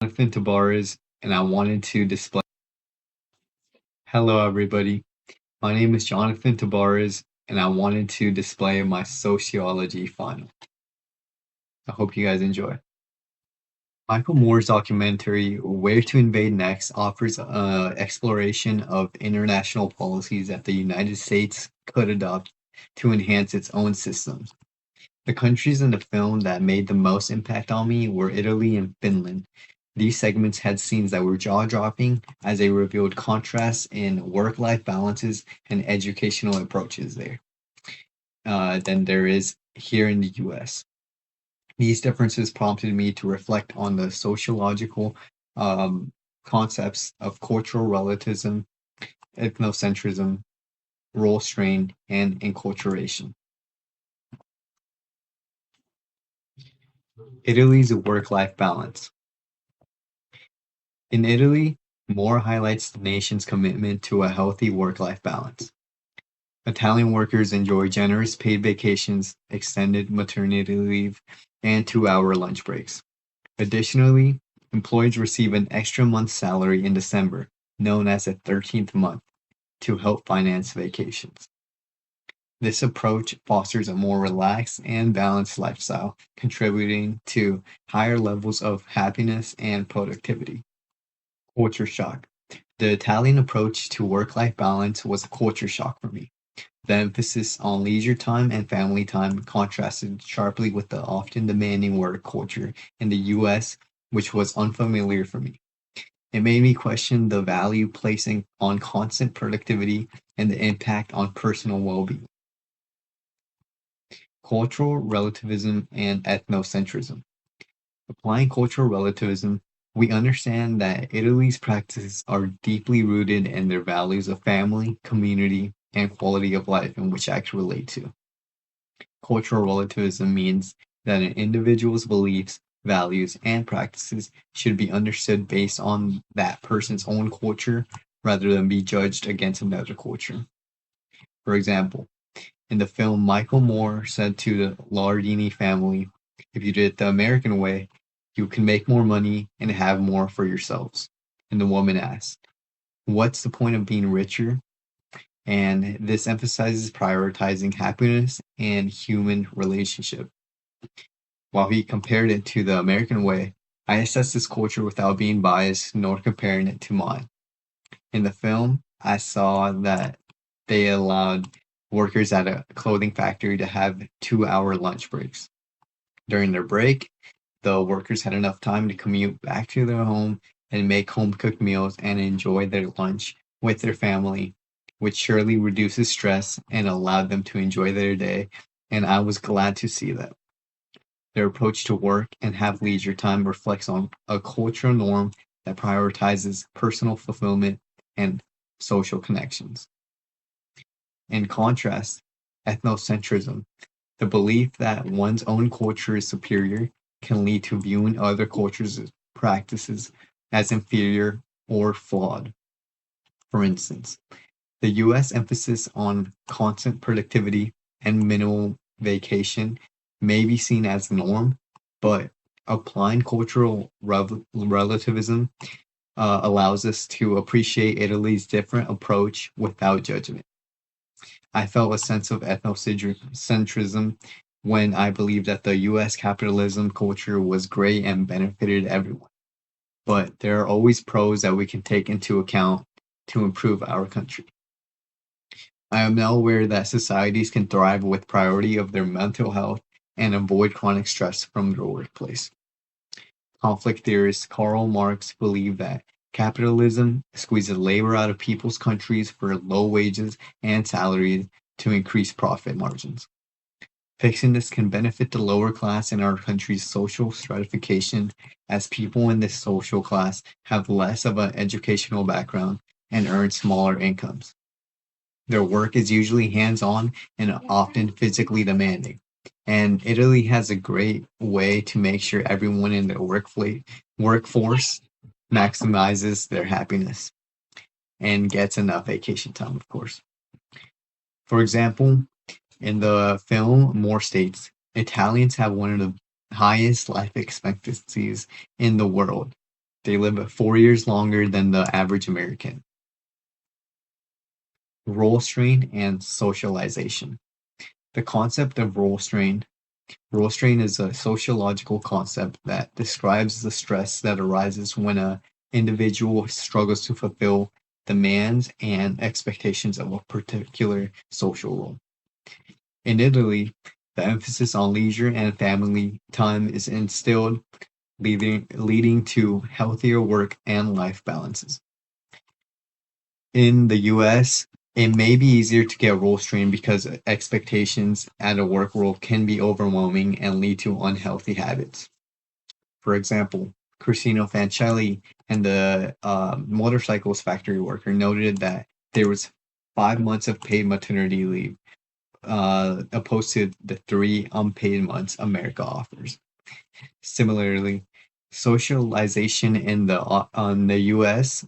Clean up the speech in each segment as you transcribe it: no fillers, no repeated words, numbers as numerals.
Jonathan Tabares, and I wanted to display. Hello, everybody. My name is Jonathan Tabares, and I wanted to display my Sociology Final. I hope you guys enjoy. Michael Moore's documentary, Where to Invade Next, offers an exploration of international policies that the United States could adopt to enhance its own systems. The countries in the film that made the most impact on me were Italy and Finland. These segments had scenes that were jaw-dropping as they revealed contrasts in work-life balances and educational approaches there than there is here in the US. These differences prompted me to reflect on the sociological um, concepts of cultural relativism, ethnocentrism, role strain, and enculturation. Italy's work-life balance. In Italy, Moore highlights the nation's commitment to a healthy work-life balance. Italian workers enjoy generous paid vacations, extended maternity leave, and 2-hour lunch breaks. Additionally, employees receive an extra month's salary in December, known as a 13th month, to help finance vacations. This approach fosters a more relaxed and balanced lifestyle, contributing to higher levels of happiness and productivity. Culture shock. The Italian approach to work-life balance was a culture shock for me. The emphasis on leisure time and family time contrasted sharply with the often demanding work culture in the US, which was unfamiliar for me. It made me question the value placing on constant productivity and the impact on personal well-being. Cultural relativism and ethnocentrism. Applying cultural relativism, we understand that Italy's practices are deeply rooted in their values of family, community, and quality of life in which I can relate to. Cultural relativism means that an individual's beliefs, values, and practices should be understood based on that person's own culture rather than be judged against another culture. For example, in the film, Michael Moore said to the Lardini family, if you did it the American way, you can make more money and have more for yourselves. And the woman asked, what's the point of being richer? And this emphasizes prioritizing happiness and human relationship. While he compared it to the American way, I assessed this culture without being biased nor comparing it to mine. In the film, I saw that they allowed workers at a clothing factory to have 2-hour lunch breaks. During their break, the workers had enough time to commute back to their home and make home-cooked meals and enjoy their lunch with their family, which surely reduces stress and allowed them to enjoy their day, and I was glad to see that. Their approach to work and have leisure time reflects on a cultural norm that prioritizes personal fulfillment and social connections. In contrast, ethnocentrism, the belief that one's own culture is superior, can lead to viewing other cultures' practices as inferior or flawed. For instance, the US emphasis on constant productivity and minimal vacation may be seen as the norm, but applying cultural relativism allows us to appreciate Italy's different approach without judgment. I felt a sense of ethnocentrism when I believed that the US capitalism culture was great and benefited everyone. But there are always pros that we can take into account to improve our country. I am now aware that societies can thrive with priority of their mental health and avoid chronic stress from their workplace. Conflict theorist Karl Marx believed that capitalism squeezes labor out of people's countries for low wages and salaries to increase profit margins. Fixing this can benefit the lower class in our country's social stratification, as people in this social class have less of an educational background and earn smaller incomes. Their work is usually hands-on and often physically demanding. And Italy has a great way to make sure everyone in the workforce maximizes their happiness and gets enough vacation time, of course. For example, in the film, Moore states, Italians have one of the highest life expectancies in the world. They live 4 years longer than the average American. Role strain and socialization. The concept of role strain is a sociological concept that describes the stress that arises when an individual struggles to fulfill demands and expectations of a particular social role. In Italy, the emphasis on leisure and family time is instilled, leading to healthier work and life balances. In the US, it may be easier to get role strain because expectations at a work role can be overwhelming and lead to unhealthy habits. For example, Cristina Fancelli and the motorcycles factory worker noted that there was 5 months of paid maternity leave, opposed to the 3 unpaid months America offers. Similarly, socialization in the U.S.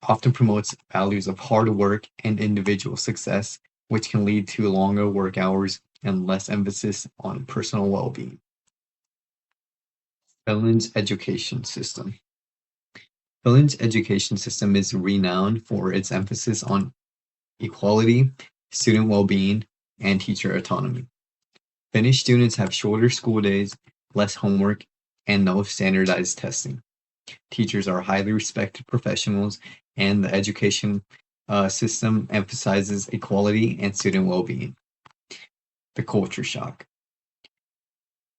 often promotes values of hard work and individual success, which can lead to longer work hours and less emphasis on personal well-being. Finland's education system. Finland's education system is renowned for its emphasis on equality, student well-being, and teacher autonomy. Finnish students have shorter school days, less homework, and no standardized testing. Teachers are highly respected professionals, and the education system emphasizes equality and student well-being. The culture shock.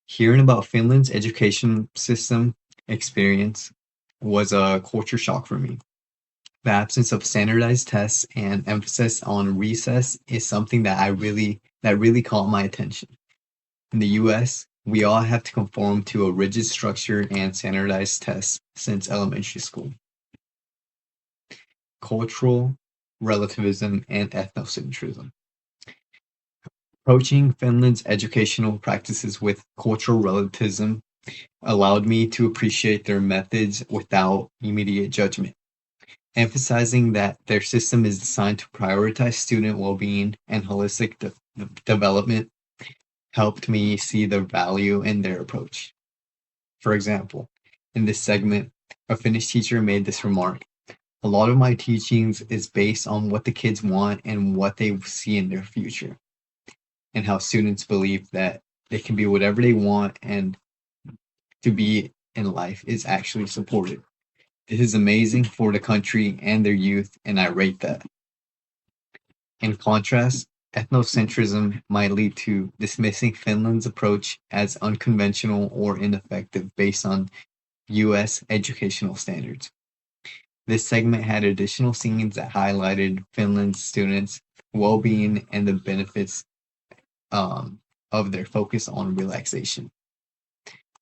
Hearing about Finland's education system experience was a culture shock for me. The absence of standardized tests and emphasis on recess is something that really caught my attention. In the US, we all have to conform to a rigid structure and standardized tests since elementary school. Cultural relativism and ethnocentrism. Approaching Finland's educational practices with cultural relativism allowed me to appreciate their methods without immediate judgment, emphasizing that their system is designed to prioritize student well-being and holistic development helped me see the value in their approach. For example, in this segment, a Finnish teacher made this remark: "A lot of my teachings is based on what the kids want and what they see in their future, and how students believe that they can be whatever they want and to be in life is actually supported. This is amazing for the country and their youth, and I rate that." In contrast, ethnocentrism might lead to dismissing Finland's approach as unconventional or ineffective based on US educational standards. This segment had additional scenes that highlighted Finland's students' well-being and the benefits of their focus on relaxation.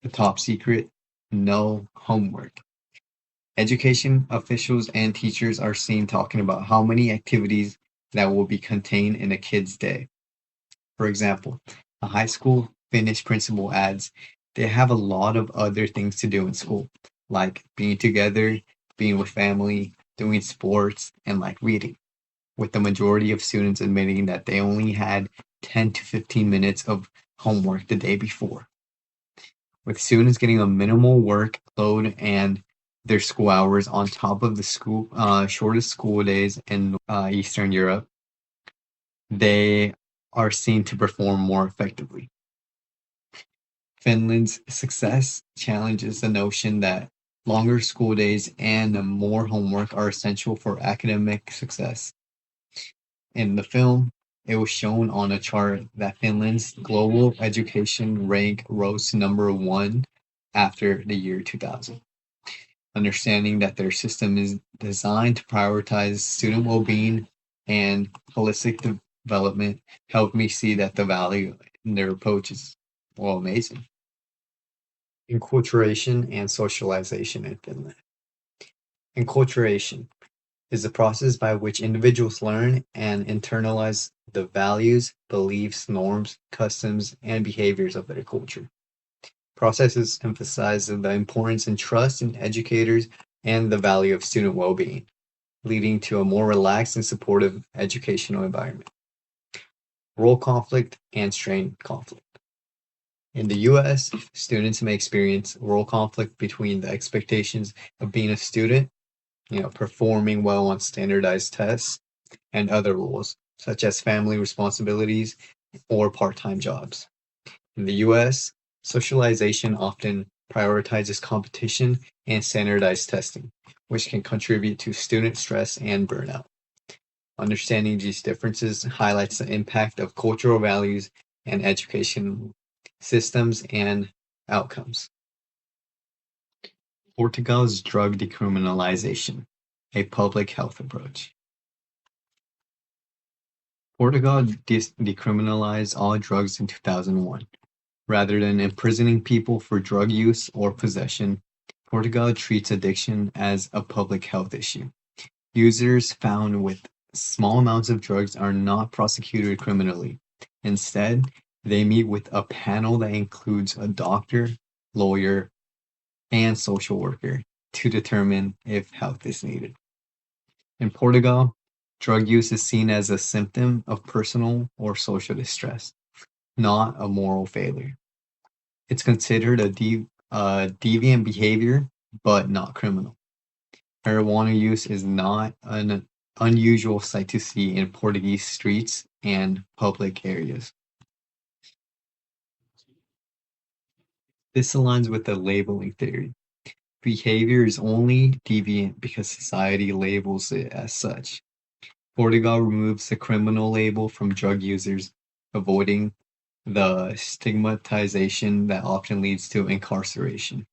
The top secret: no homework. Education officials and teachers are seen talking about how many activities that will be contained in a kid's day. For example, a high school Finnish principal adds they have a lot of other things to do in school, like being together, being with family, doing sports, and like reading, with the majority of students admitting that they only had 10 to 15 minutes of homework the day before. With students getting a minimal workload and their school hours on top of the shortest school days in Eastern Europe, they are seen to perform more effectively. Finland's success challenges the notion that longer school days and more homework are essential for academic success. In the film, it was shown on a chart that Finland's global education rank rose to number one after the year 2000. Understanding that their system is designed to prioritize student well-being and holistic development helped me see that the value in their approach is, well, amazing. Enculturation and socialization in Finland. Enculturation is the process by which individuals learn and internalize the values, beliefs, norms, customs, and behaviors of their culture. Processes emphasize the importance and trust in educators and the value of student well-being, leading to a more relaxed and supportive educational environment. Role conflict and strain conflict. In the US, students may experience role conflict between the expectations of being a student, performing well on standardized tests, and other rules, such as family responsibilities or part-time jobs. In the US, socialization often prioritizes competition and standardized testing, which can contribute to student stress and burnout. Understanding these differences highlights the impact of cultural values and education systems and outcomes. Portugal's drug decriminalization, a public health approach. Portugal decriminalized all drugs in 2001. Rather than imprisoning people for drug use or possession, Portugal treats addiction as a public health issue. Users found with small amounts of drugs are not prosecuted criminally. Instead, they meet with a panel that includes a doctor, lawyer, and social worker to determine if help is needed. In Portugal, drug use is seen as a symptom of personal or social distress, not a moral failure. It's considered a deviant behavior, but not criminal. Marijuana use is not an unusual sight to see in Portuguese streets and public areas. This aligns with the labeling theory. Behavior is only deviant because society labels it as such. Portugal removes the criminal label from drug users, avoiding the stigmatization that often leads to incarceration.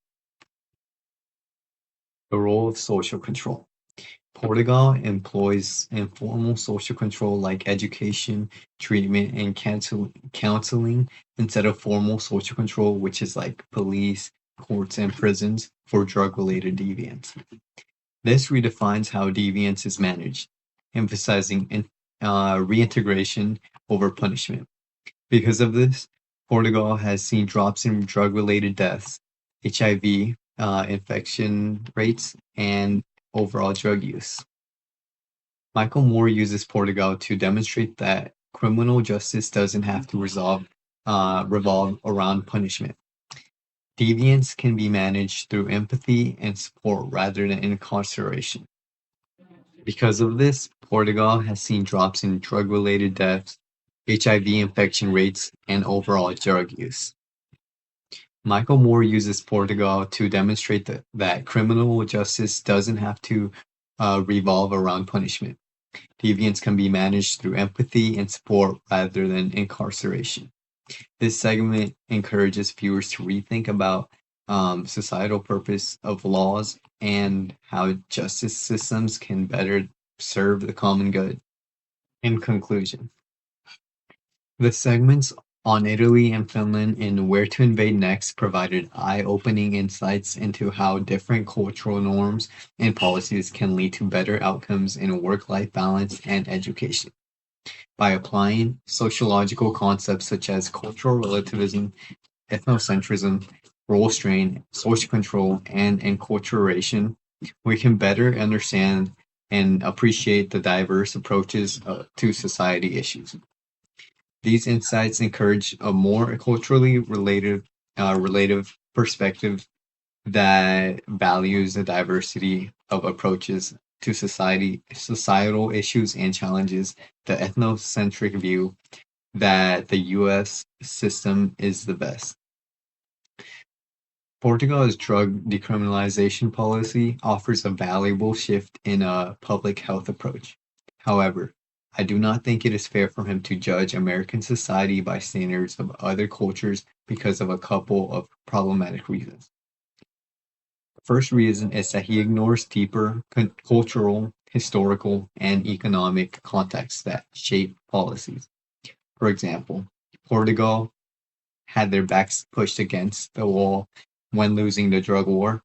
The role of social control. Portugal employs informal social control like education, treatment, and counseling instead of formal social control, which is like police, courts, and prisons for drug-related deviance. This redefines how deviance is managed, emphasizing reintegration over punishment. Because of this, Portugal has seen drops in drug-related deaths, HIV infection rates, and overall drug use. Michael Moore uses Portugal to demonstrate that criminal justice doesn't have to revolve around punishment. Deviance can be managed through empathy and support rather than incarceration. Because of this, Portugal has seen drops in drug-related deaths, HIV infection rates, and overall drug use. Michael Moore uses Portugal to demonstrate that criminal justice doesn't have to revolve around punishment. Deviance can be managed through empathy and support rather than incarceration. This segment encourages viewers to rethink about societal purpose of laws and how justice systems can better serve the common good. In conclusion, the segments on Italy and Finland and where to invade next provided eye-opening insights into how different cultural norms and policies can lead to better outcomes in work-life balance and education. By applying sociological concepts such as cultural relativism, ethnocentrism, role strain, social control, and enculturation, we can better understand and appreciate the diverse approaches to society issues. These insights encourage a more culturally relative perspective that values the diversity of approaches to societal issues and challenges the ethnocentric view that the US system is the best. Portugal's drug decriminalization policy offers a valuable shift in a public health approach. However, I do not think it is fair for him to judge American society by standards of other cultures because of a couple of problematic reasons. The first reason is that he ignores deeper cultural, historical, and economic contexts that shape policies. For example, Portugal had their backs pushed against the wall when losing the drug war.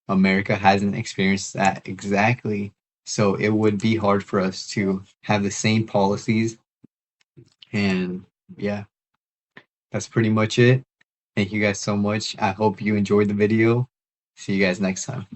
America hasn't experienced that exactly, so it would be hard for us to have the same policies. And yeah, that's pretty much it. Thank you guys so much. I hope you enjoyed the video. See you guys next time.